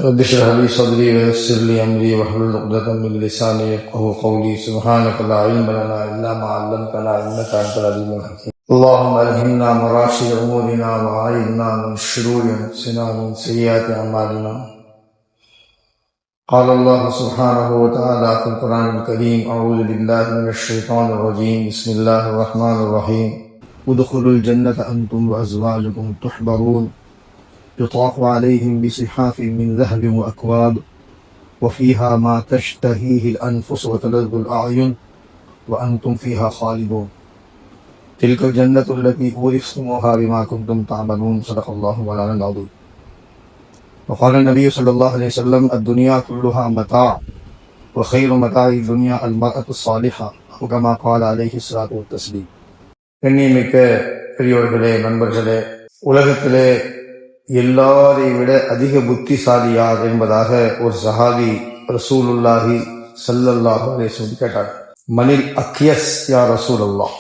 رب اشرح لي صدري ويسر لي امري واحلل عقدة من لساني يفقهوا قولي سبحانك لا علم لنا الا ما علمتنا انك انت العليم الحكيم. اللهم الهمنا مراشد امورنا واعذنا من شرور انفسنا ومن سيئات اعمالنا. قال الله سبحانه وتعالى في القرآن الكريم: أعوذ بالله من الشيطان الرجيم. بسم الله الرحمن الرحيم. ادخلوا الجنة أنتم وأزواجكم تحبرون يطاف عليهم بصحاف من ذهب وأكواب وفيها ما تشتهيه الأنفس وتلذ الأعين وأنتم فيها خالدون تلك الجنة التي أورثتموها بما كنتم تعملون. صدق الله مولانا العظيم. وقال النبي صلى الله عليه وسلم: الدنيا كلها متاع وخير متاع الدنيا المرأة الصالحة أو كما قال عليه الصلاة والتسليم. கண்ணியமிக்க பெரியோர்களே, நண்பர்களே, உலகத்திலே எல்லாரை விட அதிக புத்திசாலி யார் என்பதாக ஒரு சஹாபி ரசூலுல்லாஹி ஸல்லல்லாஹு அலைஹி வஸல்லம் கேட்டார். மனில் அக்யஸ் யா ரசூலல்லாஹ்.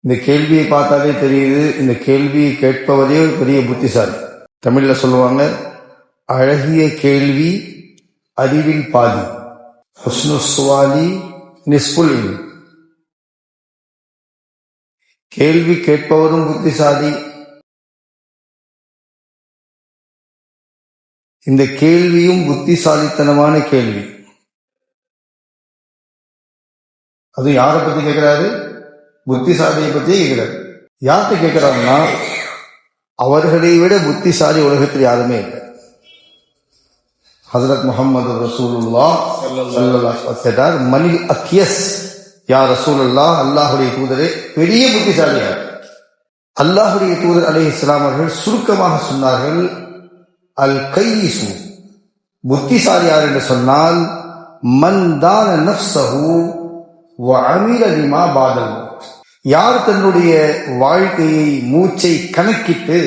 இந்த கேள்வியை பார்த்தாலே தெரியுது, இந்த கேள்வியை கேட்பவரே ஒரு பெரிய புத்திசாலி. தமிழ்ல சொல்லுவாங்க, அழகிய கேள்வி அறிவில் பாதி, ஹுஸ்னு சுவாலி நிஸ்புல் இல்ம். கேள்வி கேட்பவரும் புத்திசாலி, இந்த கேள்வியும் புத்திசாலித்தனமான கேள்வி. அது யாரை பத்தி கேட்கிறாரு? புத்திசாலியை பத்தியே கேட்கிறாரு. யார்கிட்ட கேட்கிறாருன்னா, அவர்களை விட புத்திசாலி உலகத்தில் யாருமே இல்லை. ஹஜ்ரத் முஹம்மது ரசூலுல்லாஹ் ஸல்லல்லாஹு கேட்டார், மனில் அக்யஸ் யா ரசூலுல்லாஹ், அல்லாஹுடைய தூதரே பெரிய புத்திசாலியார். அல்லாஹுடைய தூதர் அலைஹிஸ்ஸலாம் அவர்கள் சுருக்கமாக சொன்னார்கள், அல் கையிசு, புத்திசாலி யார் என்று சொன்னால், மன் தான நஃப்ஸஹு வ அமில லிமா பாதல், யார் தன்னுடைய வாழ்க்கையை மூச்சை கணக்கிட்டு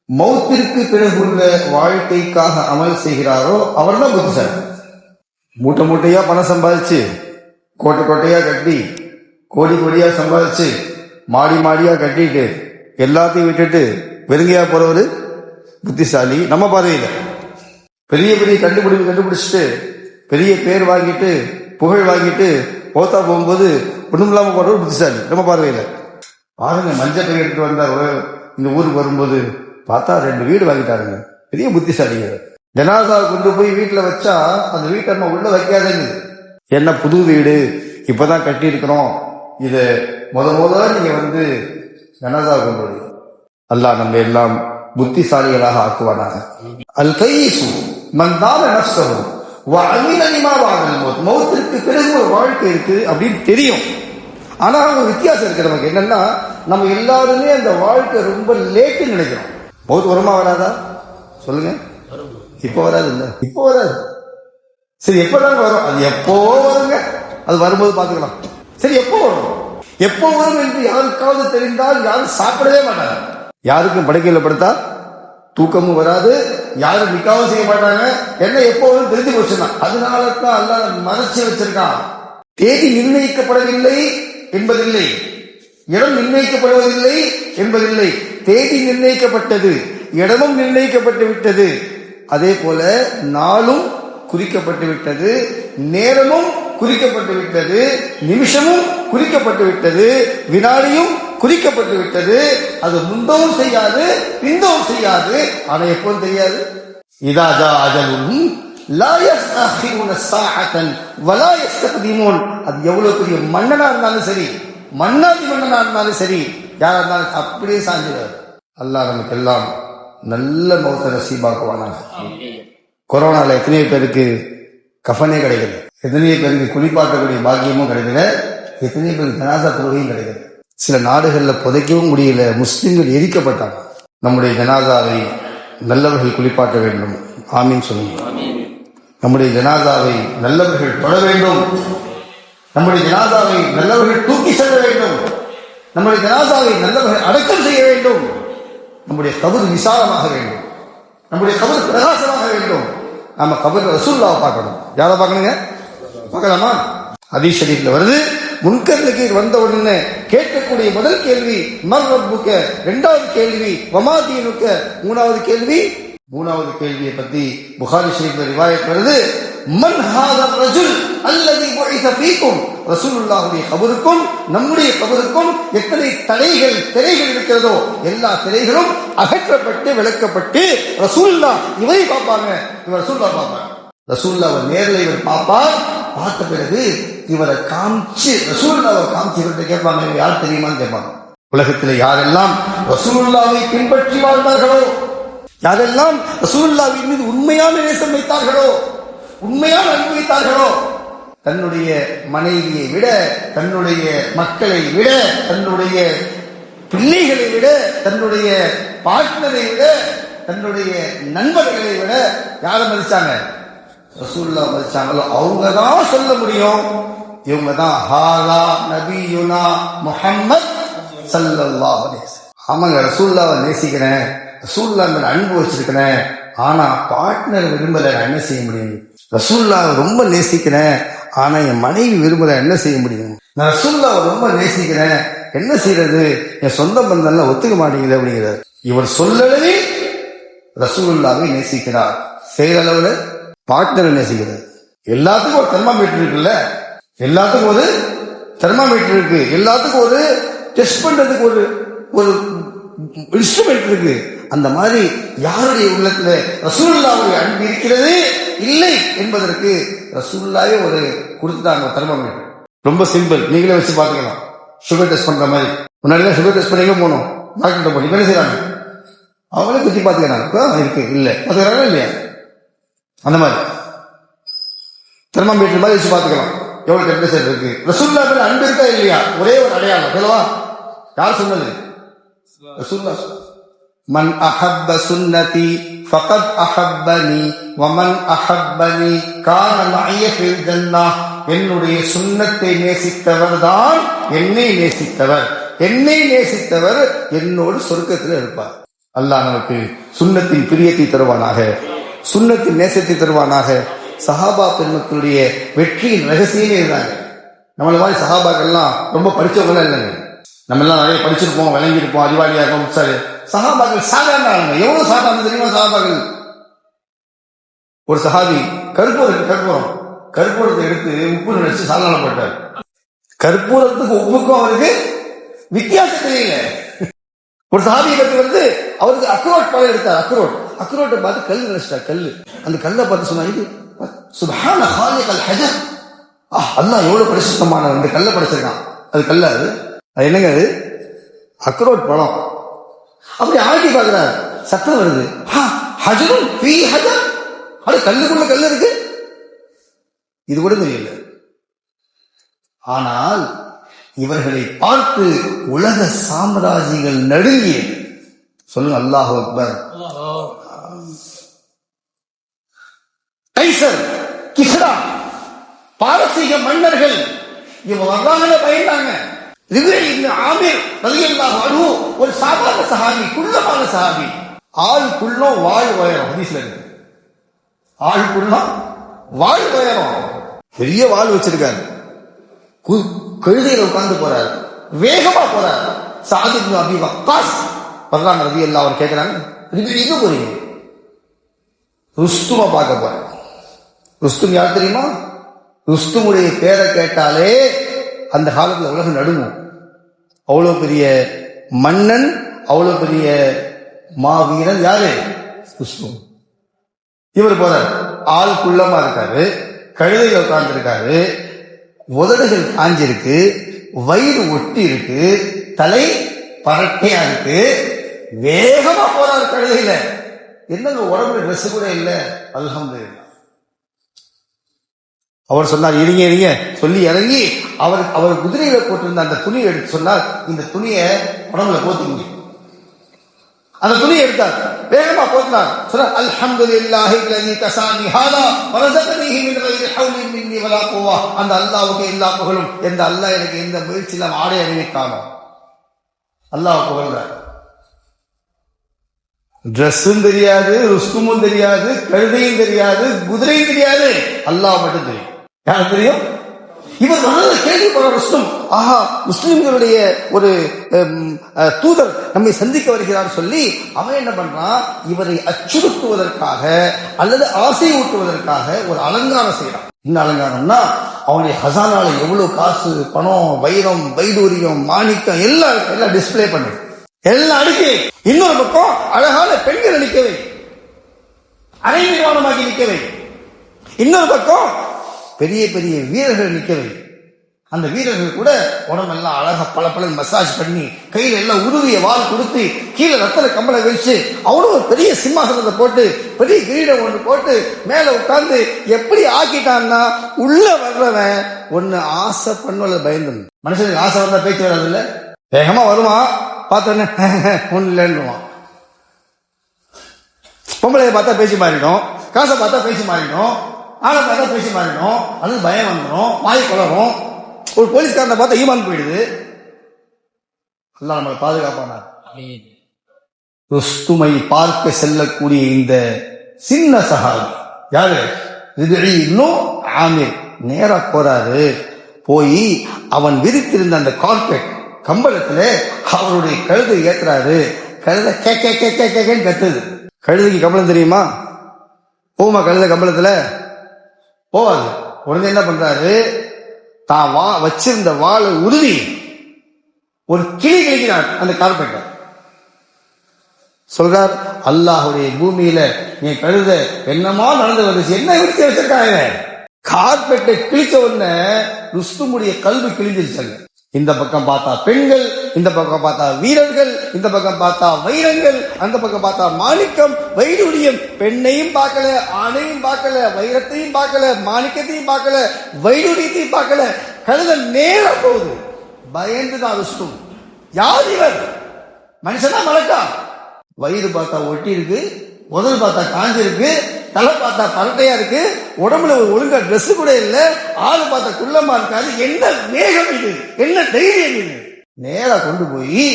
மௌத்திற்கு பிறகுள்ள வாழ்க்கைக்காக அமல் செய்கிறாரோ அவர்தான் புத்திசாலி. மூட்டை மூட்டையா பணம் சம்பாதிச்சு, கோட்டை கோட்டையா கட்டி, கோடி கோடியா சம்பாதிச்சு, மாடி மாடியா கட்டிட்டு எல்லாத்தையும் விட்டுட்டு வெறுங்கையா போறவரு புத்திசாலி நம்ம பார்வையில. பெரிய பெரிய கண்டுபிடிச்சிட்டு பெரிய பேர் வாங்கிட்டு புகழ் வாங்கிட்டு போத்தா போகும்போது ஒண்ணும் இல்லாம போறவர் புத்திசாலி நம்ம பார்வையில. பாருங்க, மஞ்சள் பை எடுத்துட்டு வந்தார், இந்த ஊருக்கு வரும்போது பார்த்தா 2 வீடு வாங்கிட்டாருங்க, பெரிய புத்திசாலிங்க. ஜனாசாவை கொண்டு போய் வீட்டுல வச்சா அந்த வீட்டை நம்ம உள்ள வைக்காதேன்னு, என்ன புது வீடு இப்பதான் கட்டி இருக்கிறோம், இது முதல்ல நீங்க வந்து ஜனாசாவை கொண்டு போய். அல்லாஹ் நம்ம எல்லாம் புத்திசாலிகளாக ஆக்குவானாக. அல் கையிசு மன் தான நஃப்ஸஹு வ அமில லிமா பாதல் மௌத், மௌத்திற்கு பிறகு ஒரு வாழ்க்கை இருக்கு அப்படின்னு தெரியும். ஆனா ஒரு வித்தியாசம் இருக்கு நமக்கு. என்னன்னா, நம்ம எல்லாருமே அந்த வாழ்க்கை ரொம்ப லேட்டுன்னு நினைக்கிறோம். மௌத் வருமா வராதா சொல்லுங்க? இப்ப வராது, இல்ல இப்போ வராது. சரி, எப்பதான் வரும்? அது எப்போ வருங்க, அது வரும்போது பாத்துக்கலாம். சரி, எப்போ வரும்? எப்போ வரும் என்று யாருக்காவது தெரிந்தால் யாரும் சாப்பிடவே மாட்டாங்க. யாருக்கும் படுக்கையில படுத்தா தூக்கமும் வராது, யாரும் நிக்காவும் செய்ய மாட்டாங்க. என்ன எப்போ வரும் தெரிஞ்சு போச்சுன்னா, அதனாலதான் அல்லாஹ் மறைச்சு வச்சிருக்கான். தேதி நிர்ணயிக்கப்படவில்லை என்பதில்லை, இடம் நிர்ணயிக்கப்படுவதில்லை என்பதில்லை. தேதி நிர்ணயிக்கப்பட்டது, இடமும் நிர்ணயிக்கப்பட்டு விட்டது. அதே போல நாளும் குறிக்கப்பட்டு விட்டது, நேரமும் குறிக்கப்பட்டு விட்டது, நிமிஷமும் குறிக்கப்பட்டு விட்டது, வினாடியும் குறிக்கப்பட்டு விட்டது. அது முந்தவும் செய்யாது, பிந்தவும் செய்யாது. ஆனா எப்போ தெரியாது. இதா ஜா அஜலுஹும் லா யஸ்தஅഖிருன ஸாஅத்தன் வலா யஸ்தக்திமூன். அது எவ்வளவு பெரிய மன்னனா இருந்தாலும் சரி, மன்னாதி மன்னனா இருந்தாலும் சரி, யாரா இருந்தாலும் அப்படியே சாஞ்சிடாரு. அல்லாஹ் நமக்கு எல்லாம் நல்ல மௌத்த நசீபாக்குவானாக. கொரோனால எத்தனையோ பேருக்கு கஃனே கிடைக்கல, எத்தனையோ பேருக்கு குளிப்பாட்டக்கூடிய பாக்கியமும் கிடைக்கல, எத்தனையோ பேருக்கு ஜனாசா தொழுகையும் கிடைக்கல. சில நாடுகள்ல புதைக்கவும் முடியல, முஸ்லிம்கள் எரிக்கப்பட்டாங்க. நம்முடைய ஜனாசாவை நல்லவர்கள் குளிப்பாட்ட வேண்டும். ஆமீன் சொல்லுங்க. நம்முடைய ஜனாசாவை நல்லவர்கள் தொழ வேண்டும். நம்முடைய ஜனாசாவை நல்லவர்கள் தூக்கி செல்ல வேண்டும். நம்முடைய ஜனாசாவை நல்லவர்கள் அடக்கம் செய்ய வேண்டும். நம்முடைய கபர் விசாலமாக வேண்டும். நம்முடைய கபர் பிரகாசமாக வேண்டும். நாம கபர் ரசூலுல்லாஹ் பார்க்கணும். யாரை பார்க்கணுங்க? பார்க்கலாமா? ஹதீஸ் ஷரீஃப்ல வருது, முன்கர் நகீர் வந்த உடனே கேட்கக்கூடிய முதல் கேள்வி மர் ரப்புக, 2வது கேள்வி வமா தீனுக, 3வது கேள்வி மூணாவது கேள்வியை பத்தி புகாரி ஷரீஃப்ல ரிவாயத் வருது, மன் ஹாதர் ரஜுல் அல்லதி புஇஸ ஃபீக்கும், ரசூலுல்லாஹுடைய கபருக்கும் நம்முடைய கபருக்கும் எத்தனை திரைகள் இருக்கிறதோ எல்லா திரைகளும் அகற்றப்பட்டு விளக்கப்பட்டு ரசூலுல்லாஹ் இவரை பார்ப்பாங்க, இவர் ரசூலுல்லாஹ் பார்ப்பாங்க. ரசூலுல்லாஹ் நேரில் இவர் பார்ப்பார். பார்த்த பிறகு இவரை காமிச்சு ரசூலுல்லாஹ்வை காமிச்சு இவர்கிட்ட கேட்பாங்க, யார் தெரியுமான்னு கேட்பாங்க. உலகத்தில் யாரெல்லாம் ரசூலுல்லாஹ்வை பின்பற்றி வாழ்ந்தார்களோ, யாரெல்லாம் ரசூலுல்லாஹ்வின் மீது உண்மையான நேசம் வைத்தார்களோ, உண்மையான அன்பு வைத்தார்களோ, தன்னுடைய மனைவியை விட, தன்னுடைய மக்களை விட, தன்னுடைய பிள்ளைகளை விட, தன்னுடைய பார்ட்னரை விட, தன்னுடைய நண்பர்களை விட யாரை மதிச்சாங்க? ரசூலுல்லாஹ் மதிச்சாங்களோ அவங்க தான் சொல்ல முடியும், இவங்க தான் ஹாலா நபியுனா முஹம்மத் ஸல்லல்லாஹு அலைஹி வஸல்லம். ஆமாங்க, ரசூலுல்லாஹ்வை நேசிக்கிறேன், ரசூலுல்லாஹ் மேல அன்பு வச்சிருக்கிறேன், ஆனா பார்ட்னர் விரும்பல, என்ன செய்ய முடியும்? ரசூலுல்லாஹ்வை ரொம்ப நேசிக்கிறேன், ஆனா என் மனைவி விரும்பல, என்ன செய்ய முடியும்? நான் ரசூலுல்லாஹ்வை ரொம்ப நேசிக்கிறேன், என்ன செய்யறது? என் சொந்த பந்தம்லாம் ஒத்துக்க மாட்டேங்குது அப்படிங்கிறார். இவர் சொல்லளவே ரசூலுல்லாஹ்வை நேசிக்கிறார், செயலளவுல பார்ட்னரை நேசிக்கிறார். எல்லாத்துக்கும் ஒரு தெர்மாமீட்டர் இருக்குல்ல, எல்லாத்துக்கும் ஒரு தெர்மாமீட்டர் இருக்கு, எல்லாத்துக்கும் ஒரு டெஸ்ட் பண்றதுக்கு ஒரு இன்ஸ்ட்ருமெண்ட் இருக்கு. அந்த மாதிரி யாருடைய உள்ளத்துல ரசூலுல்லாஹ்வுடைய அன்பு இருக்கிறது இல்லை என்பதற்கு ரசூலுல்லாஹ்வே ஒரு கொடுத்துட்டாங்க தெர்மாமீட்டர். ரொம்ப சிம்பிள், நீங்களே வச்சு பாத்துக்கலாம். சுகர் டெஸ்ட் பண்ற மாதிரி முன்னாடி சுகர் டெஸ்ட் பண்ணிக்க போனோம் டாக்டர் போய் என்ன செய்யறாங்க, அவங்களே குத்தி பாத்துக்கிறாங்க, இருக்கு இல்ல பாத்துக்கிறாங்க இல்லையா? அந்த மாதிரி தெர்மாமீட்டர் மாதிரி வச்சு பாத்துக்கலாம் எவ்வளவு டெம்பரேச்சர் இருக்கு. ரசூலுல்லாஹ் மேல அன்பு இருக்கா இல்லையா? ஒரே ஒரு அடையாளம் சொல்லவா? யார் சொன்னது? ரசூலுல்லாஹ். மன் அஹப்ப சுன்னதி ஃபகத் அஹப்பனி வமன் அஹப்பனி கான மஅய ஃபில் ஜன்னah. என்னுடைய சுன்னத்தை நேசித்தவர் தான் என்னை நேசித்தவர், என்னை நேசித்தவர் என்னோடு சொர்க்கத்தில் இருப்பார். அல்லாஹ் நமக்கு சுன்னத்தின் பிரியத்தை தருவானாக, சுன்னத்தின் நேசத்தை தருவானாக. சஹாபா பெருமக்களுடைய வெற்றியின் ரகசியமே இருந்தாங்க. நம்மள மாதிரி சஹாபாக்கள்லாம் ரொம்ப படிச்சவங்களாம் இல்லைங்க. நம்ம எல்லாம் நிறைய படிச்சிருப்போம், விளங்கியிருப்போம், அறிவாளியா இருப்போம். சரி, சஹாபாக்கள் சாதாரண ஆளுங்க. எவ்வளவு சாதாரண தெரியுமா சஹாபாக்கள்? ஒரு சஹாபி கற்பூரத்தை எடுத்து உப்பு நினைச்சு சாதாரணப்பட்டார். கற்பூரத்துக்கு உப்புக்கும் அவருக்கு வித்தியாசம் தெரியல. ஒரு சஹாபியை பற்றி வந்து அவருக்கு அக்ரோட் பழம் எடுத்தார். அக்ரோட்டை பார்த்து கல் நினைச்சிட்டார். கல்லு, அந்த கல்லை பார்த்து சொன்னா, இது சுப்ஹான ஹாலிகல் ஹஜர், அல்லாஹ் எவ்வளவு பரிசுத்தமான இந்த கல்லை படைச்சிருக்கான். அது கல்ல, அது என்னங்க? அது அக்ரோட் பழம். அப்படி ஆட்டி பார்க்கிறார், சத்தம் வருது, ஹஜரும் ஃபீ ஹஜர், அது கல்லுக்குள்ள கல் இருக்கு. இது கூட தெரியல. ஆனால் இவர்களை பார்த்து உலக சாம்ராஜ்யங்கள் நடுங்கியது. சொல்லுங்க அல்லாஹு அக்பர். கைசர், கிஸ்ரா, பாரசீக மன்னர்கள் இவங்க வர்றாங்கன்னு பயந்தாங்க. ஆமீர் ரலியல்லாஹு அன்ஹு ஒரு சாதாரண சஹாபி, குள்ளமான சஹாபி. ஆள் குள்ளம் வாழ் உயரம், ஹதீஸ்ல இருக்கு. ஆள் குள்ளம் வாழ் உயரம், பெரிய வாழ் வச்சிருக்காரு. கழுதையில உட்கார்ந்து போறாரு, வேகமா போறாரு. சஅத் இப்னு அபி வக்காஸ் வர்றாங்க ரலியல்லாஹு அன்ஹு. கேட்கிறாங்க, எங்க போறீங்க? ருஸ்தும பார்க்க போறேன். ருஸ்தும் யார் தெரியுமா? ருஸ்துமுடைய பேரை கேட்டாலே அந்த காலத்துல உலகம் நடுங்கும். அவ்வளவு பெரிய மன்னன், அவ்வளவு பெரிய மாவீரன். யாரு? ருஸ்தும். இவர் போறார், ஆள் குள்ளமா இருக்காரு, கழுதையில உட்கார்ந்து இருக்காரு, உதடுகள் காஞ்சிருக்கு, வயிறு ஒட்டி இருக்கு, தலை பரட்டையா இருக்கு, வேகமா போறாரு கழுதையில. என்னங்க உடம்புல ட்ரெஸ் கூட இல்ல. அல்ஹம்துலில்லாஹ். அவர் சொன்னார், இருங்க சொல்லி இறங்கி அவர் குதிரையில போட்டிருந்த அந்த துணியை எடுத்து சொன்னார், இந்த துணியை உடம்புல போத்திங்க. அந்த துணியை எடுத்தார், வேகமா போத்தினார். சொன்னார், அல்ஹம்துலில்லாஹி அல்லதி கஸானி ஹாதா வரஸகனிஹி மின் கைரி ஹவ்லின் மின்னி வலா குவா. அந்த அல்லாஹ்வுக்கு எல்லா புகழும், எந்த அல்லாஹ் எனக்கு எந்த முயற்சியிலும் ஆடை அணிவித்தானோ அல்லாஹ் புகழ்றார். ட்ரெஸ்ஸும் தெரியாது, ருஸ்துமும் தெரியாது, கழுதையும் தெரியாது, குதிரையும் தெரியாது, அல்லாஹ் மட்டும் தெரியும். யாருக்கு தெரியும்? இவர் வர்றதை கேள்விப்படுற ருஸ்தும், ஆஹா முஸ்லிம்களுடைய ஒரு தூதர் நம்மை சந்திக்க வருகிறார் சொல்லி அவன் என்ன பண்றான், இவரை அச்சுறுத்துவதற்காக அல்லது ஆசை ஊட்டுவதற்காக ஒரு அலங்காரம் செய்யறான். என்ன அலங்காரம்னா, அவனுடைய ஹசானால எவ்வளவு காசு, பணம், வைரம், வைடூரியம், மாணிக்கம் எல்லாம் டிஸ்பிளே பண்ணு, எல்லாம் அடுக்கி. இன்னொரு பக்கம் அழகான பெண்களை நிற்கவை, அரை நிர்வாணமாக்கி நிற்கவை. இன்னொரு பக்கம் பெரிய பெரிய வீரர்கள் நிற்கவை. அந்த வீரர்கள் கூட உடம்பெல்லாம் அழகா பல மசாஜ் பண்ணி, கையில எல்லாம் உருவிய வால் கொடுத்து, கீழே ரத்தன கம்பளை வச்சு, அவனும் ஒரு பெரிய சிம்மாசனத்தை போட்டு, பெரிய கிரீடம் ஒன்று போட்டு மேல உட்கார்ந்து எப்படி ஆக்கிட்டான்னா, உள்ள வர்றவன் ஒன்னு ஆசை பண்ணுவல பயந்து. மனுஷனுக்கு ஆசை வந்தா பேச்சு வராது இல்ல, வேகமா வருவான், பார்த்தோன்னே ஒண்ணு இல்லைன்னுவான். பொம்பளைய பார்த்தா பேச்சு மாறிடும், காசை பார்த்தா பேச்சு மாறிடும், ஆளை பார்த்தா பேச்சு மாறிடும், அது பயம் வந்துடும், வாய் குளரும். ஒரு போலீஸ்காரனை பார்த்தா ஈமான் போயிடுது. அல்லாஹ் நம்மளை பாதுகாப்பானார். ருஸ்துமை பார்க்க செல்லக்கூடிய இந்த சின்ன சஹாபி யாரு, இன்னும் ஆமீர் நேரா போறாரு. போய் அவன் விரித்திருந்த அந்த கார்பெட் கம்பளத்துல அவருடைய கழுதை ஏத்துறாரு. கழுதை கேன்னு கத்துது. கழுதைக்கு கம்பளம் தெரியுமா? போமா கழுதை கம்பளத்துல போவாது. உடனே என்ன பண்றாரு, தான் வச்சிருந்த வாளை உருவி ஒரு கிளி கிழிக்கிறார் அந்த கார்பெட்டை. சொல்றார், அல்லாஹுடைய பூமியில நீ கழுத என்னமா நடந்து வந்துச்சு, என்ன விரிச்சு வச்சிருக்காங்க. கார்பெட்டை கிழிச்ச உடனே ருஸ்துமுடைய கல்வி கிழிஞ்சிருச்சாங்க. இந்த பக்கம் பார்த்தா பெண்கள், இந்த பக்கம் பார்த்தா வீரர்கள், இந்த பக்கம் பார்த்தா வைரங்கள், அந்த பக்கம் பார்த்தா மாணிக்கம், வைடூரியம். பெண்ணையும் பார்க்கல, ஆணையும் பார்க்கல, வைரத்தையும் பார்க்கல, மாணிக்கத்தையும் பார்க்கல, வைடூரியத்தையும் பார்க்கல. கழுத நேர போகுது. பயந்துதான் ருஸ்தும். யார் இவர்? மனுஷனா மலக்கா? வயிறு பார்த்தா ஒட்டி இருக்கு, உதல் பார்த்தா காஞ்சிருக்கு, தலை பார்த்தா பரட்டையா இருக்கு, உடம்புல ஒரு ஒழுங்கா ட்ரெஸ் கூட இல்ல, ஆளு பார்த்தா குள்ளமா இருக்காது. என்ன வேகம் இது, என்ன தைரியம் இது? நேரா கொண்டு போய்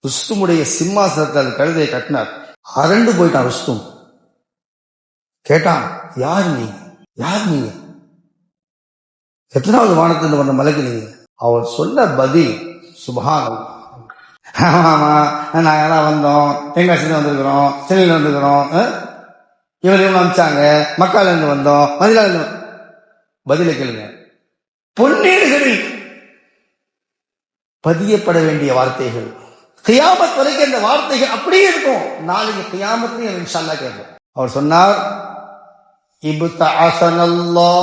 ருஸ்துமுடைய சிம்மாசனத்தில் கழுதையை கட்டினார். அரண்டு போயிட்டான் ருஸ்தும். கேட்டான், யார் நீ, யார் நீங்க, எத்தனாவது வானத்திலிருந்து வந்த மலைக்கு நீங்க? அவர் சொன்ன பதில் சுப்ஹானல்லாஹ். ஆமா நாங்கெல்லாம் வந்தோம், தென்காசியில வந்திருக்கிறோம், சென்னையில வந்திருக்கிறோம், இவங்க அமிச்சாங்க, மக்கால இருந்து வந்தோம், மதினால இருந்து. பதில கேளுங்க. பொன்னேடுகளில் பதியப்பட வேண்டிய வார்த்தைகள், கியாமத் வரைக்கும் இந்த வார்த்தைகள் அப்படியே இருக்கும். நாளைக்கு கியாமத்தையும் இன்ஷா அல்லாஹ் கேட்போம். அவர் சொன்னார், இப்தஅஸனல்லாஹ்,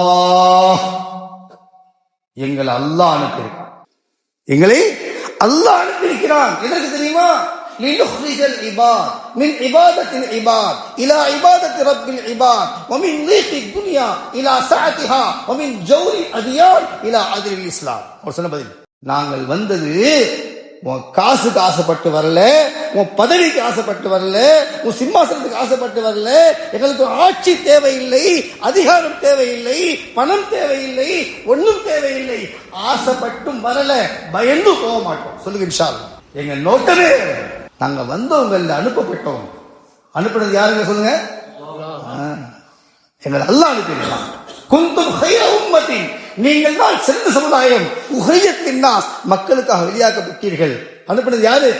எங்களை அல்லாஹ் அனுப்பியிருக்கான், எங்களை அல்லாஹ் அனுப்பியிருக்கிறான். எதற்கு தெரியுமா? லினுஹ்ரிஜல் இபாத் மின் இபாதத்தில் இபாத் இலா இபாதத்தி ரப்பில் இபாத் வ மின் லீகித் துன்யா இலா சஅதிஹா வ மின் ஜௌரி அத்யான் இலா அத்ரில் இஸ்லாம். அவர் சொன்ன பதில், நாங்கள் வந்தது உன் காசுக்கு ஆசைப்பட்டு வரல, உன் பதவிக்கு ஆசைப்பட்டு வரல, உன் சிம்மாசனத்துக்கு ஆசைப்பட்டு வரல. எங்களுக்கு ஆட்சி தேவையில்லை, அதிகாரம் தேவையில்லை, பணம் தேவையில்லை, ஒன்னும் தேவையில்லை. ஆசைப்பட்டும் வரல, பயந்து போக மாட்டோம். சொல்லுங்க இன்ஷா அல்லாஹ். எங்க நோக்கமே, நாங்க வந்தவங்க அனுப்பப்பட்டோம். அனுப்பினது யாருங்க சொல்லுங்க? எங்களை அல்லாஹ் அனுப்பினான். குந்தும் கைர உம்மத்தின், நீங்கள் தான் சிறந்த சமுதாயம், உஹய்யத்தின் நாஸ், மக்களுக்காக வெளியாக்கப்பட்டீர்கள். அனுப்பினது யாரு?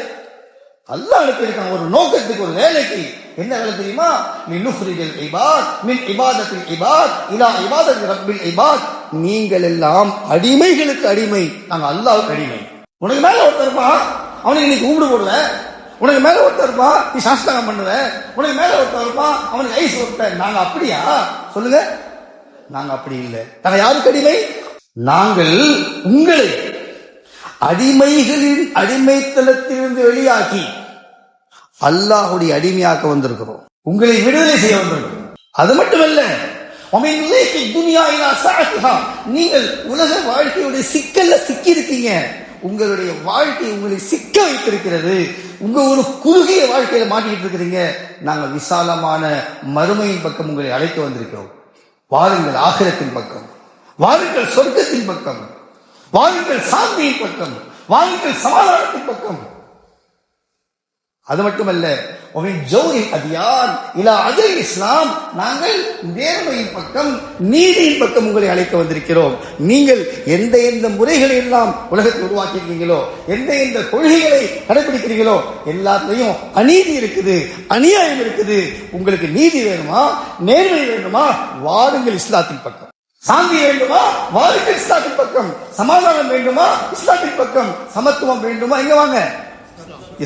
அல்லாஹ் அனுப்பியிருக்கான். ஒரு நோக்கத்துக்கு, ஒரு வேலைக்கு. என்ன வேலை தெரியுமா? லினுஹ்ரிஜல் இபாத் மின் இபாதத்தில் இபாத் இலா இபாதத்தி ரப்பில் இபாத். நீங்கள் எல்லாம் அடிமைகளுக்கு அடிமை, நாங்க அல்லாஹ்வுக்கு அடிமை. உனக்கு மேல ஒருத்தர் இருப்பான், அவனுக்கு நீ கூப்பிடு போடுவ. உனக்கு மேல ஒருத்தர் இருப்பான், நீ சாஸ்திரம் பண்ணுவ. உனக்கு மேல ஒருத்தர் இருப்பான், அவனுக்கு ஐஸ் வைப்ப. நாங்க அப்படியா? சொல்லுங்க. நாங்க அப்படி இல்லை. நாங்க யாருக்கு அடிமை? நாங்கள் உங்களை அடிமைகளின் அடிமைத்தனத்திலிருந்து வெளியாக்கி அல்லாஹ்வுடைய அடிமையாக்க வந்திருக்கிறோம். உங்களை விடுதலை செய்ய வந்திருக்கிறோம். அது மட்டுமல்ல, நீங்கள் உலக வாழ்க்கையுடைய சிக்கல்ல சிக்கி இருக்கீங்க. உங்களுடைய வாழ்க்கை உங்களை சிக்க வைத்திருக்கிறது. உங்க ஒரு குறுகிய வாழ்க்கையில மாட்டிக்கிட்டு இருக்கிறீங்க. நாங்கள் விசாலமான மறுமையின் பக்கம் உங்களை அழைக்க வந்திருக்கிறோம். வாருங்கள் ஆகிரத்தின் பக்கம், வாருங்கள் சொர்க்கத்தின் பக்கம், வாருங்கள் சாந்தியின் பக்கம், வாருங்கள் சமாதானத்தின் பக்கம். அது மட்டுமல்ல, இஸ்லாம், நாங்கள் நேர்மையின் பக்கம், நீதியின் பக்கம் உங்களை அழைக்க வந்திருக்கிறோம். நீங்கள் எந்த எந்த முறைகளை எல்லாம் உலகத்தை உருவாக்கியிருக்கீங்களோ, எந்த எந்த கொள்கைகளை கடைபிடிக்கிறீங்களோ, எல்லாத்தையும் அநீதி இருக்குது, அநியாயம் இருக்குது. உங்களுக்கு நீதி வேணுமா, நேர்மை வேணுமா, வாருங்கள் இஸ்லாத்தின் பக்கம். சாந்தி வேண்டுமா, வாருங்கள் இஸ்லாத்தின் பக்கம். சமாதானம் வேண்டுமா, இஸ்லாத்தின் பக்கம். சமத்துவம் வேண்டுமா, எங்க வாங்க,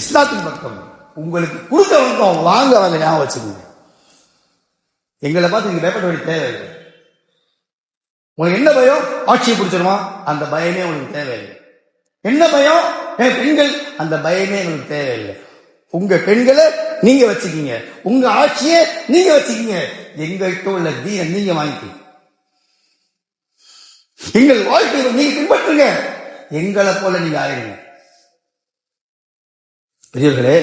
இஸ்லாத்தின் பக்கம். உங்களுக்கு கொடுக்க வந்தோம், வாங்க வாங்க, ஞாபகம் வச்சுக்கோங்க. எங்களை பார்த்து நீங்க பயப்பட வேண்டிய தேவையில்லை. உங்களுக்கு என்ன பயம், ஆட்சியை பிடிச்சிருமா, அந்த பயமே உங்களுக்கு தேவையில்லை. என்ன பயம், பெண்கள், அந்த பயமே உங்களுக்கு தேவையில்லை. உங்க பெண்களை நீங்க வச்சுக்கீங்க, உங்க ஆட்சியை நீங்க வச்சுக்கீங்க. எங்கள்கிட்ட உள்ள தீன நீங்க வாங்கிக்கீங்க. எங்கள் வாழ்க்கையை நீங்க பின்பற்றுங்க, எங்களை போல நீங்க ஆயிடுங்க. பெரியவர்களே,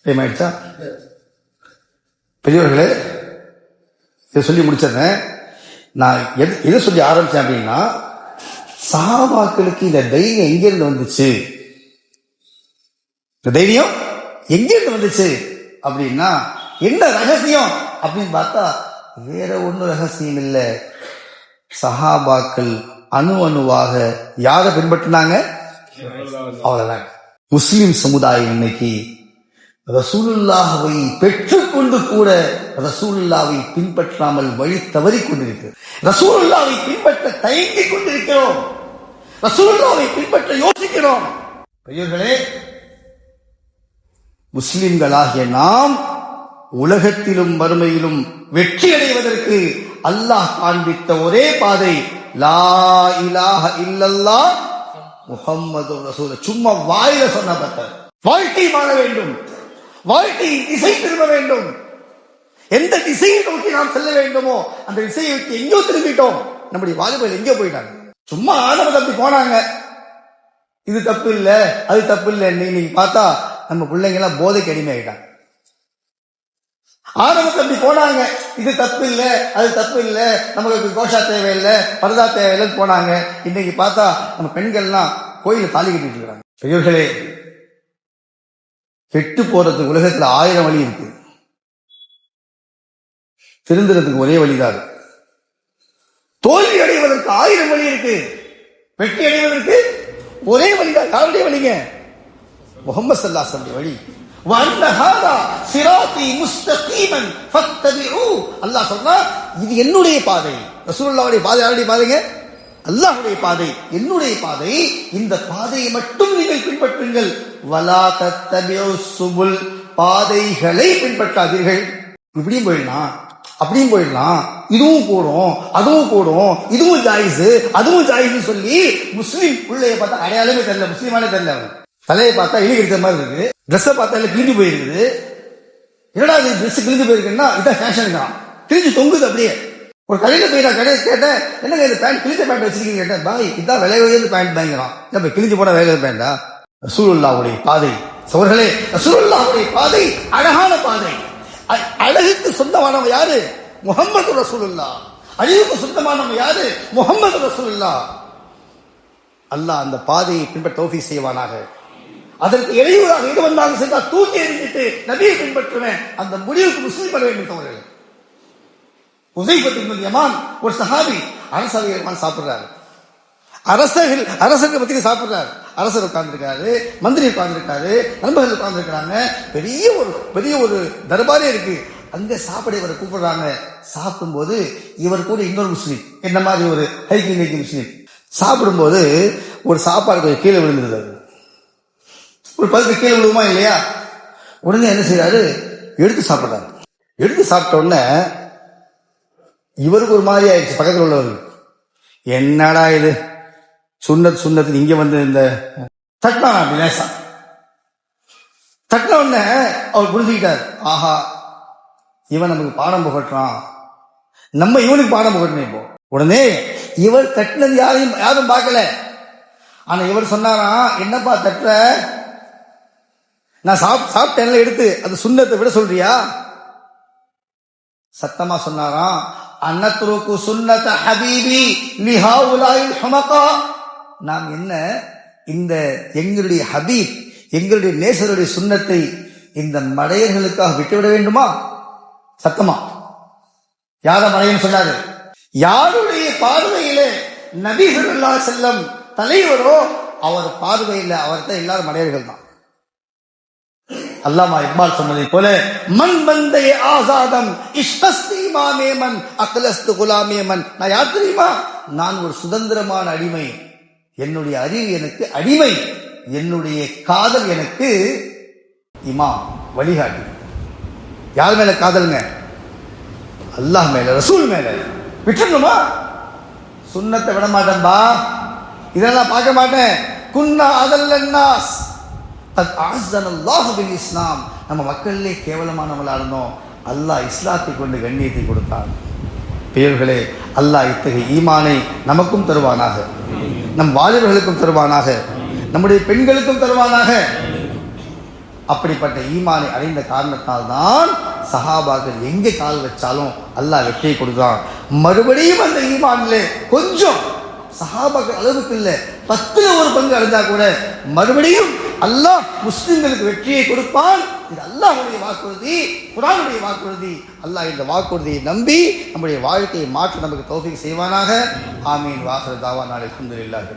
ஆயிடுச்சா? பெரியவர்களே, இதை சொல்லி முடிச்சிருந்தேன். நான் எதை சொல்லி ஆரம்பிச்சேன் அப்படின்னா, சஹாபாக்களுக்கு இந்த தைரியம் எங்கிருந்து வந்துச்சு, இந்த தைரியம் எங்கிருந்து வந்துச்சு அப்படின்னா, என்ன ரகசியம் அப்படின்னு பார்த்தா, வேற ஒன்னும் ரகசியம் இல்லை. சஹாபாக்கள் அணுவாக யாரை பின்பற்றினாங்க, அவ்வளவுதான். முஸ்லிம் சமுதாயம் இன்னைக்கு ரசூலுல்லாஹ்வை பெற்றுக்கொண்டு கூட ரசூலுல்லாஹ்வை பின்பற்றாமல் வழி தவறி கொண்டிருக்கிறது. ரசூலுல்லாஹ்வை பின்பற்ற தயங்கிக் கொண்டிருக்கிறோம், ரசூலுல்லாஹ்வை பின்பற்ற யோசிக்கிறோம். பெரியவர்களே, முஸ்லிம்களாகிய நாம் உலகத்திலும் மறுமையிலும் வெற்றி அடைவதற்கு அல்லாஹ் காண்பித்த ஒரே பாதை லா இலாஹ இல்லல்லாஹ் முஹம்மது ரசூல். சும்மா வாயில சொன்ன பத்தர். வாழ்க்கை வாழ வேண்டும், வாழ்க்கை திசை திரும்ப வேண்டும். எந்த திசையை நோக்கி நாம் செல்ல வேண்டுமோ அந்த திசையை விட்டு எங்கோ திரும்பிட்டோம். நம்முடைய வாலிபர்கள் எங்கோ போயிட்டாங்க, சும்மா ஆணவ தப்பி போனாங்க. இது தப்பு இல்ல, அது தப்பு இல்ல. நீங்க பார்த்தா நம்ம பிள்ளைங்க எல்லாம் போதைக்கு அடிமை ஆயிட்டாங்க. ஆணவ தப்பி போனாங்க, இது தப்பு இல்ல, அது தப்பு இல்ல, நமக்கு கோஷா தேவையில்லை, பரதா தேவையில்லைன்னு போனாங்க. இன்னைக்கு பார்த்தா நம்ம பெண்கள்லாம் கோயில தாலி கட்டிட்டு இருக்கிறாங்க. பெரியவர்களே, கெட்டு போறதுக்கு உலகத்துல 1000 வழி இருக்கு, திருந்துறதுக்கு ஒரே வழிதான். தோல்வி அடைவதற்கு 1000 வழி இருக்கு, வெற்றி அடைவதற்கு ஒரே வழிதான். யாருடைய வழிங்க? முஹம்மது ஸல்லல்லாஹு அலைஹி வஸல்லம் வழி. அல்லாஹ் சொல்றா, இது என்னுடைய பாதை. ரசூலுல்லாஹ்வுடைய பாதை யாருடைய பாதைங்க? அல்லாஹ்வுடைய பாதை, என்னுடைய பாதை. இந்த பாதையை மட்டும் நீங்கள் பின்பற்றுங்கள். வலா தத்தபிஉஸ் சுபுல், பாதைகளை பின்பற்றாதீர்கள். இப்படியும் போயிடலாம், அப்படியும் போயிடலாம், இதுவும் கூடும், அதுவும் கூடும், இதுவும் ஜாயிஸ், அதுவும் ஜாயிஸ் சொல்லி முஸ்லிம் பிள்ளைய பார்த்தா அடையாளமே தெரியல, முஸ்லிமானே தெரியல. தலையை பார்த்தா இலி கிடைச்ச மாதிரி இருக்கு, ட்ரெஸ்ஸை பார்த்தா கிழிஞ்சு போயிருக்குது. என்னடா இது ட்ரெஸ் கிழிஞ்சு போயிருக்குன்னா இதான் ஃபேஷன் தான், கிழிஞ்சு தொங்குது அப்படியே. ஒரு கடையில போய் நான் கடையை கேட்டேன், என்னங்க இந்த பேண்ட் கிழிஞ்ச பேண்ட் வச்சிருக்கீங்க கேட்டேன். பாய் இதான் விலை உயர்ந்த பேண்ட் வாங்கிறான். இப்ப கிழிஞ்சு போன விலை பேண்டா? ரசூலுல்லாஹ்வுடைய பாதை சகோதரர்களே, ரசூலுல்லாஹ்வுடைய பாதை அழகான பாதை. அழகுக்கு சொந்தமானவங்க யாரு? முஹம்மது ரசூலுல்லாஹ். அழகுக்கு சொந்தமானவங்க யாரு? முஹம்மது ரசூலுல்லாஹ். அல்லாஹ் அந்த பாதையை பின்பற்ற தௌஃபீக் செய்வானாக. அதற்கு இடையூறாக எது வந்தாலும் சென்றா தூக்கி எறிஞ்சிட்டு நபியை பின்பற்றுவேன், அந்த முடிவுக்கு முஸ்லிம் பண்ண வேண்டும் தவறுகள். ஹுஸைஃபத் இப்னு யமான் ஒரு சஹாபி, அரசவையில் சாப்பிடுறாரு, அரசர்கள் பத்தி சாப்பிடுறாரு. அரசர் உட்கார்ந்துருக்காரு, மந்திரி உட்கார்ந்துருக்காரு, நண்பர்கள் உட்கார்ந்துருக்காங்க. பெரிய ஒரு தர்பாரே இருக்கு. அங்க சாப்பிட இவரை கூப்பிடுறாங்க. சாப்பிடும் போது இவர் கூட இன்னொரு முஸ்லீம், என்ன மாதிரி ஒரு ஹைகிங் முஸ்லீம். சாப்பிடும்போது ஒரு சாப்பாடு கொஞ்சம் கீழே விழுந்துருந்தாரு. ஒரு பகுதி கீழே விழுவுமா இல்லையா? உடனே என்ன செய்யறாரு, எடுத்து சாப்பிடுறாரு. எடுத்து சாப்பிட்ட உடனே இவருக்கு ஒரு மாதிரி ஆயிடுச்சு. பக்கத்தில் உள்ளவருக்கு, என்னடா இது சுண்ணத்து இங்க வந்து இந்த தட்டினா அப்படி லேசா தட்டின உடனே அவர் புரிஞ்சுக்கிட்டார், ஆஹா இவன் நமக்கு பாடம் புகட்டுறான், நம்ம இவனுக்கு பாடம் புகட்டணும். இப்போ உடனே இவர் தட்டினது யாரும் பார்க்கல. ஆனா இவர் சொன்னாரா, என்னப்பா தட்டுற, நான் சாப்பிட்டேன்ல எடுத்து, அது சுண்ணத்தை விட சொல்றியா? சத்தமா சொன்னாராம், அன்னத்ருக்கு சுன்னத ஹபீபி லிஹாவுலாயில் ஹுமகா. நாம் என்ன, இந்த எங்களுடைய ஹபீப், எங்களுடைய நேசருடைய சுன்னத்தை இந்த மடையர்களுக்காக விட்டுவிட வேண்டுமா? சத்தமா யார மடையன்னு சொன்னாரு? யாருடைய பார்வையிலே நபி ஸல்லல்லாஹு அலைஹி வஸல்லம் தலைவரோ அவர் பார்வையில் அவர்தான் எல்லாரும் மடையர்கள் தான். அல்லாமா இக்பால் சொன்னதை போல மன் பந்தே ஆசாதம் இஷ்கஸ்தி இமாமேமன் அக்லஸ்து குலாமேமன். நான் யார் தெரியுமா? நான் ஒரு சுதந்திரமான அடிமை. என்னுடைய அறிவு எனக்கு அடிமை, என்னுடைய காதல் எனக்கு இமாம், வழிகாட்டி. யார் மேல காதலுங்க? அல்லாஹ் மேல, ரசூல் மேல. விட்டுணுமா? சுன்னத்தை விட மாட்டேன்பா, இதெல்லாம் பார்க்க மாட்டேன். குன்னா அதல்லன்னாஸ் இஸ்லாம். நம்ம மக்களிலே கேவலமானவங்களா இருந்தோம், அல்லாஹ் இஸ்லாத்தை கொண்டு கண்ணியத்தை கொடுத்தான். பெயர்களே, அல்லாஹ் இத்தகைய ஈமானை நமக்கும் தருவானாக, நம் வாலிபர்களுக்கும் தருவானாக, நம்முடைய பெண்களுக்கும் தருவானாக. அப்படிப்பட்ட ஈமானை அடைந்த காரணத்தால் தான் சஹாபாக்கள் எங்கே கால் வச்சாலும் அல்லாஹ் வெற்றியை கொடுத்தான். மறுபடியும் அந்த ஈமானிலே கொஞ்சம் சஹாபாக்கள் அளவுக்கு இல்லை, 10ல் 1 பங்கு அடைந்தா கூட மறுபடியும் அல்லாஹ் முஸ்லிம்களுக்கு வெற்றியை கொடுப்பான். இது அல்லாஹ்வுடைய வாக்குறுதி, குர்ஆனுடைய வாக்குறுதி. அல்லாஹ் இந்த வாக்குறுதியை நம்பி நம்முடைய வாழ்க்கையை மாற்ற நமக்கு தௌஃபீக் செய்வானாக. ஆமீன். வாஹிரு தாவானா அல்ஹம்துலில்லாஹி.